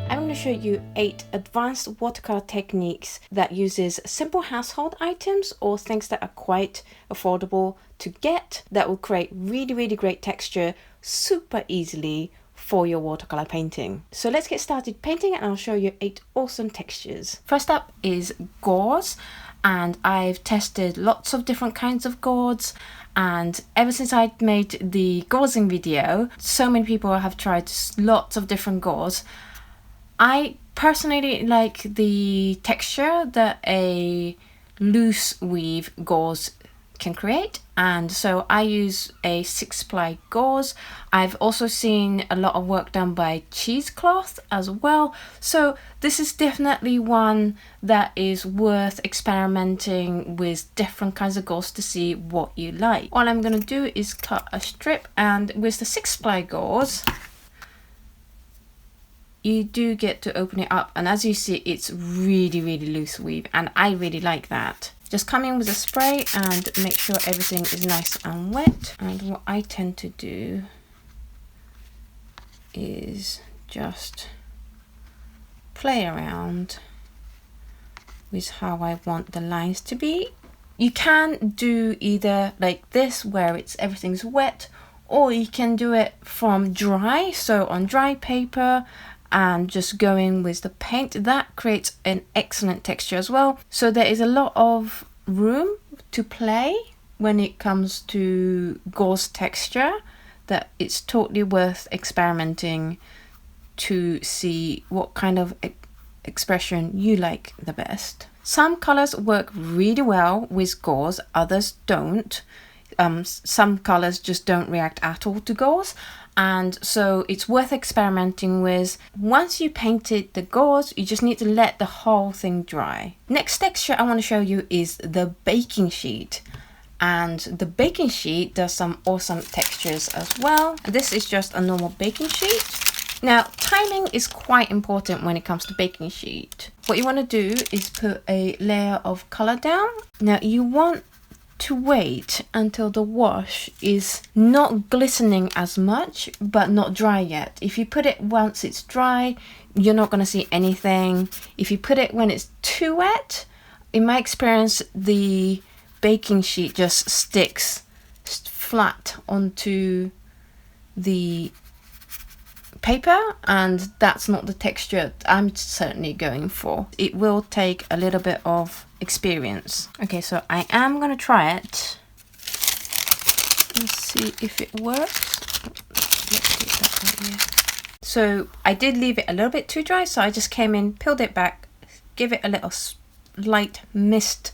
I'm going to show you 8 advanced watercolor techniques that uses simple household items or things that are quite affordable to get that will create really great texture super easily for your watercolor painting. So let's get started painting and I'll show you 8 awesome textures. First up is gauze, and I've tested lots of different kinds of gauze, and ever since I made the gauzing video, so many people have tried lots of different gauze. I personally like the texture that a loose weave gauze can create, and so I use a 6-ply gauze. I've also seen a lot of work done by cheesecloth as well, so this is definitely one that is worth experimenting with different kinds of gauze to see what you like. All I'm going to do is cut a strip, and with the 6-ply gauze you do get to open it up, and as you see it's really loose weave, and I really like that. Just come in with a spray and make sure everything is nice and wet. And what I tend to do is just play around with how I want the lines to be. You can do either like this where everything's wet, or you can do it from dry, so on dry paper and just going with the paint. That creates an excellent texture as well. So there is a lot of room to play when it comes to gauze texture, that it's totally worth experimenting to see what kind of expression you like the best. Some colors work really well with gauze, others don't. Some colors just don't react at all to gauze, and so it's worth experimenting with. Once you painted the gauze, you just need to let the whole thing dry. Next texture I want to show you is the baking sheet, and the baking sheet does some awesome textures as well. This is just a normal baking sheet. Now, timing is quite important when it comes to baking sheet. What you want to do is put a layer of color down. Now you want to wait until the wash is not glistening as much but not dry yet. If you put it once it's dry, you're not going to see anything. If you put it when it's too wet, in my experience the baking sheet just sticks flat onto the paper, and that's not the texture I'm certainly going for. It will take a little bit of experience. Okay, so I am going to try it. Let's see if it works. Let's get that right here. So I did leave it a little bit too dry, so I just came in, peeled it back, give it a little light mist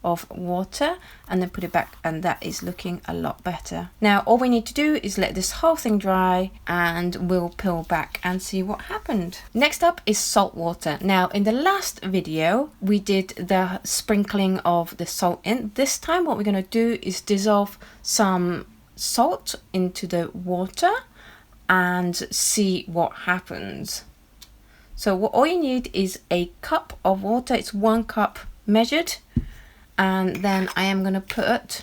of water, and then put it back, and that is looking a lot better. Now all we need to do is let this whole thing dry, and we'll peel back and see what happened. Next up is salt water. Now in the last video we did the sprinkling of the salt in. This time what we're going to do is dissolve some salt into the water and see what happens. So all you need is a cup of water. It's 1 cup measured. And then I am going to put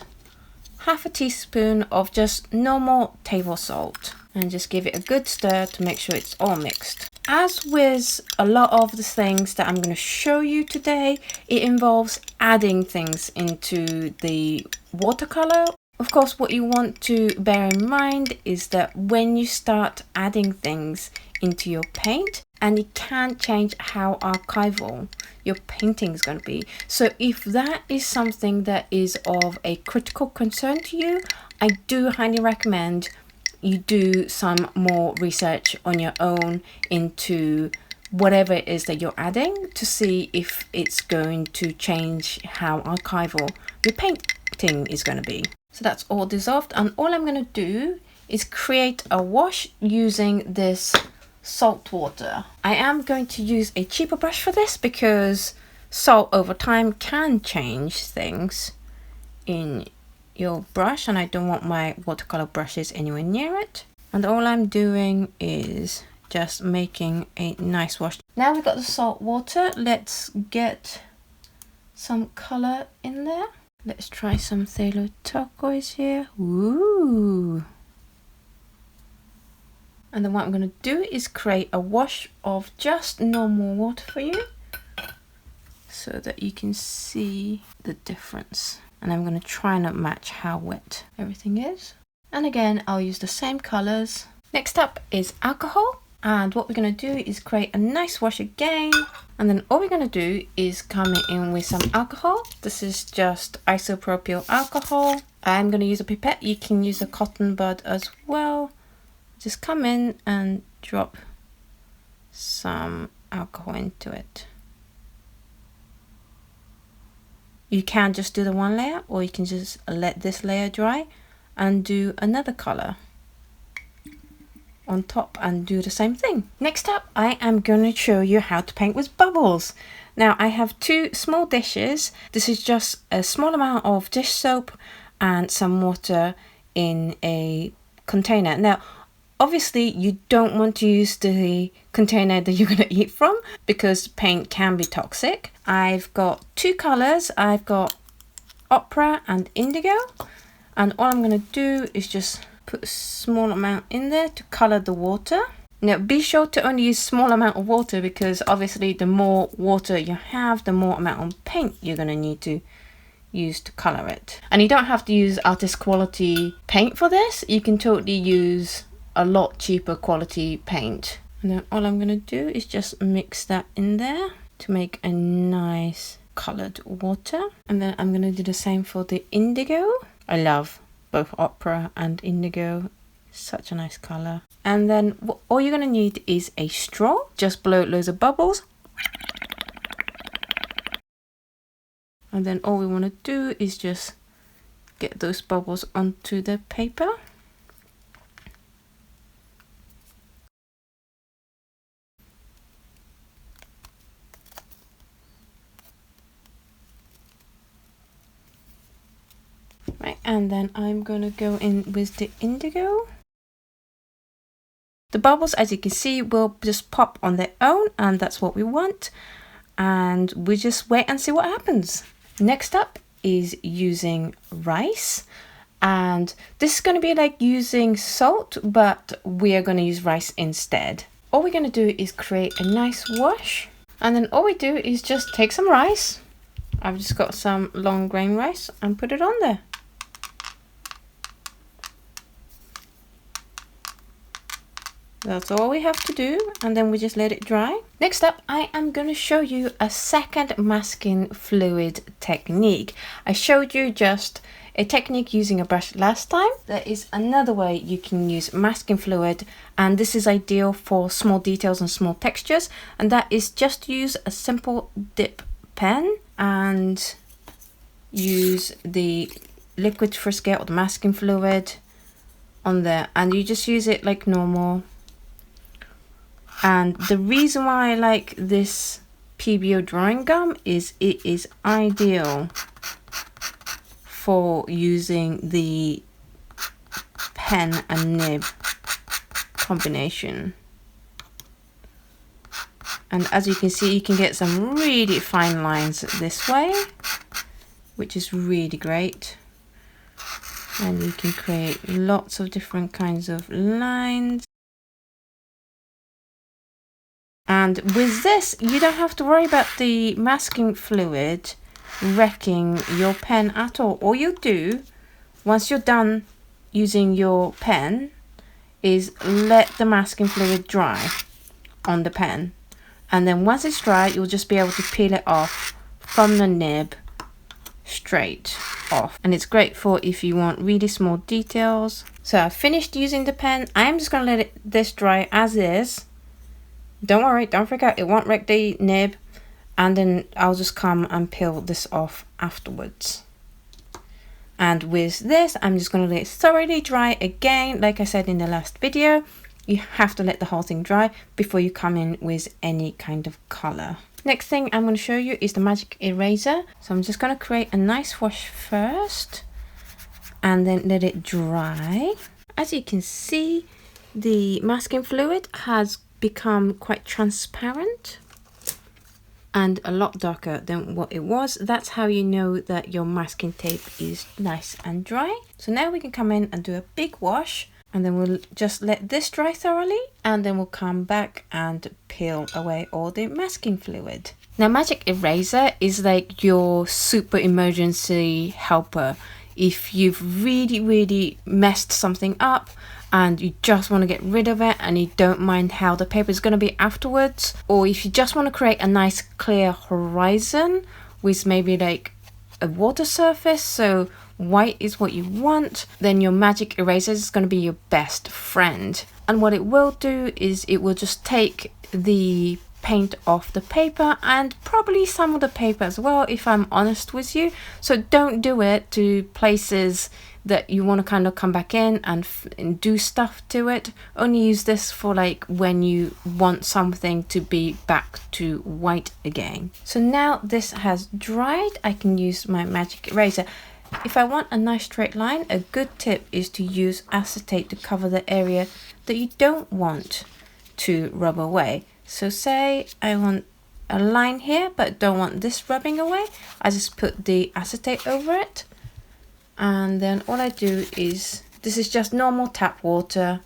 half a teaspoon of just normal table salt and just give it a good stir to make sure it's all mixed. As with a lot of the things that I'm going to show you today, it involves adding things into the watercolor. Of course, what you want to bear in mind is that when you start adding things into your paint, and it can change how archival your painting is going to be. So if that is something that is of a critical concern to you, I do highly recommend you do some more research on your own into whatever it is that you're adding to see if it's going to change how archival your painting is going to be. So that's all dissolved, and all I'm going to do is create a wash using this salt water. I am going to use a cheaper brush for this because salt over time can change things in your brush, and I don't want my watercolor brushes anywhere near it. And all I'm doing is just making a nice wash. Now we've got the salt water, let's get some color in there. Let's try some phthalo, little turquoise here. Ooh. And then what I'm going to do is create a wash of just normal water for you so that you can see the difference. And I'm going to try not match how wet everything is. And again, I'll use the same colors. Next up is alcohol. And what we're going to do is create a nice wash again. And then all we're going to do is come in with some alcohol. This is just isopropyl alcohol. I'm going to use a pipette. You can use a cotton bud as well. Just come in and drop some alcohol into it. You can just do the one layer, or you can just let this layer dry and do another color on top and do the same thing. Next up, I am going to show you how to paint with bubbles. Now I have two small dishes. This is just a small amount of dish soap and some water in a container. Now obviously you don't want to use the container that you're going to eat from because paint can be toxic. I've got two colors. I've got Opera and Indigo, and all I'm going to do is just put a small amount in there to color the water. Now be sure to only use small amount of water because obviously the more water you have, the more amount of paint you're going to need to use to color it. And you don't have to use artist quality paint for this. You can totally use a lot cheaper quality paint. And then all I'm going to do is just mix that in there to make a nice colored water. And then I'm going to do the same for the Indigo. I love both Opera and Indigo. Such a nice color. And then all you're going to need is a straw. Just blow loads of bubbles. And then all we want to do is just get those bubbles onto the paper. Right, and then I'm going to go in with the Indigo. The bubbles, as you can see, will just pop on their own, and that's what we want. And we just wait and see what happens. Next up is using rice. And this is going to be like using salt, but we are going to use rice instead. All we're going to do is create a nice wash. And then all we do is just take some rice. I've just got some long grain rice and put it on there. That's all we have to do, and then we just let it dry. Next up, I am going to show you a second masking fluid technique. I showed you just a technique using a brush last time. There is another way you can use masking fluid, and this is ideal for small details and small textures, and that is just use a simple dip pen and use the liquid Frisket or the masking fluid on there, and you just use it like normal. And the reason why I like this PBO drawing gum is it is ideal for using the pen and nib combination. And as you can see, you can get some really fine lines this way, which is really great. And you can create lots of different kinds of lines. And with this, you don't have to worry about the masking fluid wrecking your pen at all. All you do, once you're done using your pen, is let the masking fluid dry on the pen. And then once it's dry, you'll just be able to peel it off from the nib straight off. And it's great for if you want really small details. So I've finished using the pen. I am just going to let this dry as is. Don't worry, don't freak out, it won't wreck the nib, and then I'll just come and peel this off afterwards. And with this, I'm just going to let it thoroughly dry again. Like I said in the last video, you have to let the whole thing dry before you come in with any kind of color. Next thing I'm going to show you is the magic eraser. So I'm just going to create a nice wash first and then let it dry. As you can see, the masking fluid has become quite transparent and a lot darker than what it was. That's how you know that your masking tape is nice and dry. So now we can come in and do a big wash, And then we'll just let this dry thoroughly, and then we'll come back and peel away all the masking fluid. Now, magic eraser is like your super emergency helper. If you've really messed something up and you just want to get rid of it and you don't mind how the paper is going to be afterwards, or if you just want to create a nice clear horizon with maybe like a water surface, so white is what you want, then your magic eraser is going to be your best friend. And what it will do is it will just take the paint off the paper, and probably some of the paper as well, if I'm honest with you. So don't do it to places that you want to kind of come back in and do stuff to it. Only use this for like when you want something to be back to white again. So now this has dried, I can use my magic eraser. If I want a nice straight line, a good tip is to use acetate to cover the area that you don't want to rub away. So say I want a line here but don't want this rubbing away, I just put the acetate over it, and then all I do is, this is just normal tap water,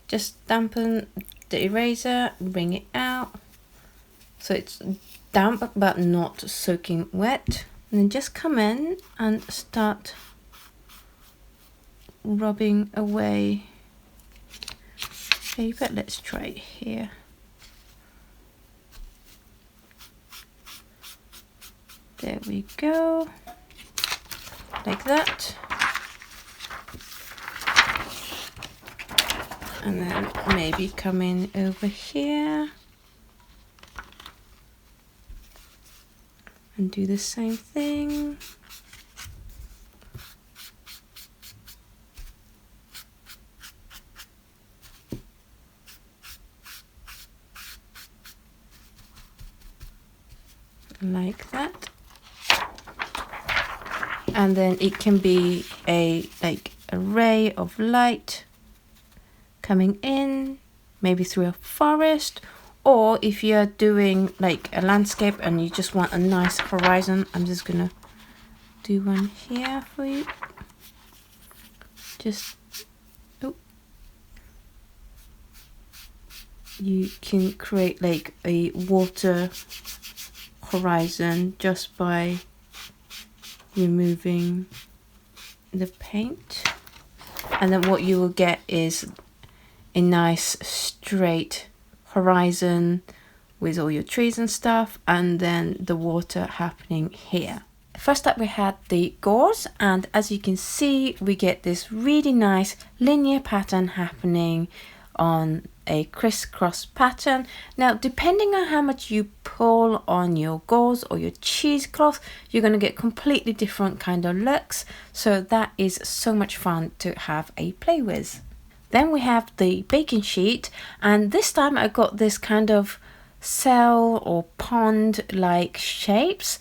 just dampen the eraser, bring it out so it's damp but not soaking wet, and then just come in and start rubbing away paper. Let's try it here. There we go, like that. And then maybe come in over here and do the same thing. Like that. And then it can be a ray of light coming in, maybe through a forest, or if you're doing like a landscape and you just want a nice horizon, I'm just gonna do one here for you. Just, oh, you can create like a water horizon just by removing the paint, and then what you will get is a nice straight horizon with all your trees and stuff, and then the water happening here. First up we had the gauze, and as you can see we get this really nice linear pattern happening on a crisscross pattern. Now depending on how much you pull on your gauze or your cheesecloth, you're going to get completely different kind of looks, so that is so much fun to have a play with. Then we have the baking sheet, and this time I got this kind of cell or pond like shapes.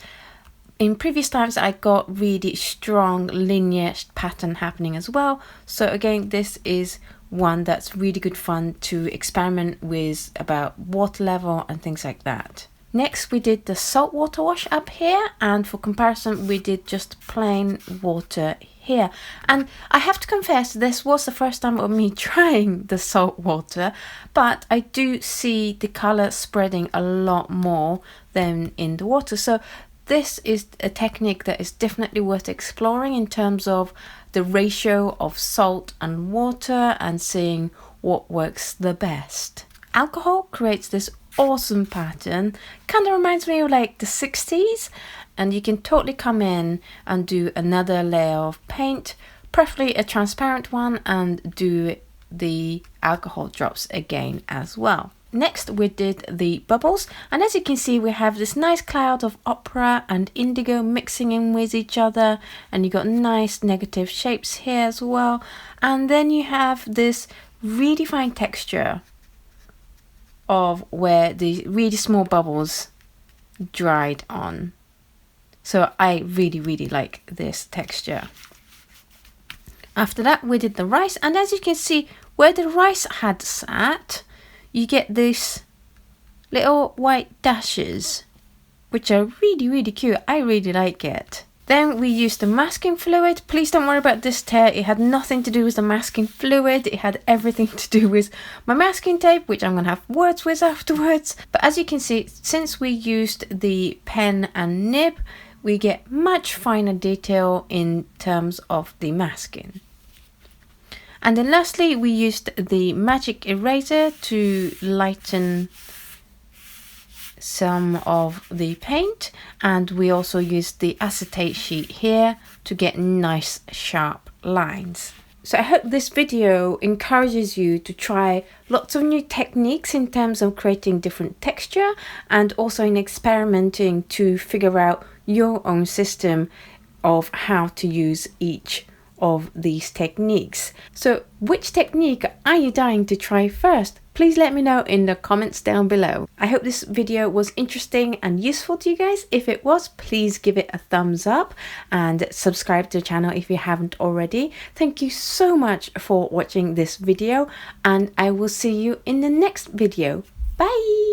In previous times I got really strong linear pattern happening as well, so again this is one that's really good fun to experiment with about water level and things like that. Next we did the saltwater wash up here, and for comparison we did just plain water here. And I have to confess, this was the first time of me trying the salt water, but I do see the color spreading a lot more than in the water. So this is a technique that is definitely worth exploring in terms of the ratio of salt and water and seeing what works the best. Alcohol creates this awesome pattern, kind of reminds me of like the 60s, and you can totally come in and do another layer of paint, preferably a transparent one, and do the alcohol drops again as well. Next we did the bubbles, and as you can see we have this nice cloud of opera and indigo mixing in with each other, and you got nice negative shapes here as well, and then you have this really fine texture of where the really small bubbles dried on. So I really like this texture. After that we did the rice, and as you can see where the rice had sat, you get these little white dashes, which are really cute. I really like it. Then we used the masking fluid. Please don't worry about this tear. It had nothing to do with the masking fluid. It had everything to do with my masking tape, which I'm going to have words with afterwards. But as you can see, since we used the pen and nib, we get much finer detail in terms of the masking. And then lastly, we used the magic eraser to lighten some of the paint, and we also used the acetate sheet here to get nice sharp lines. So I hope this video encourages you to try lots of new techniques in terms of creating different texture, and also in experimenting to figure out your own system of how to use each of these techniques. So which technique are you dying to try first? Please let me know in the comments down below. I hope this video was interesting and useful to you guys. If it was, please give it a thumbs up and subscribe to the channel if you haven't already. Thank you so much for watching this video, and I will see you in the next video. Bye!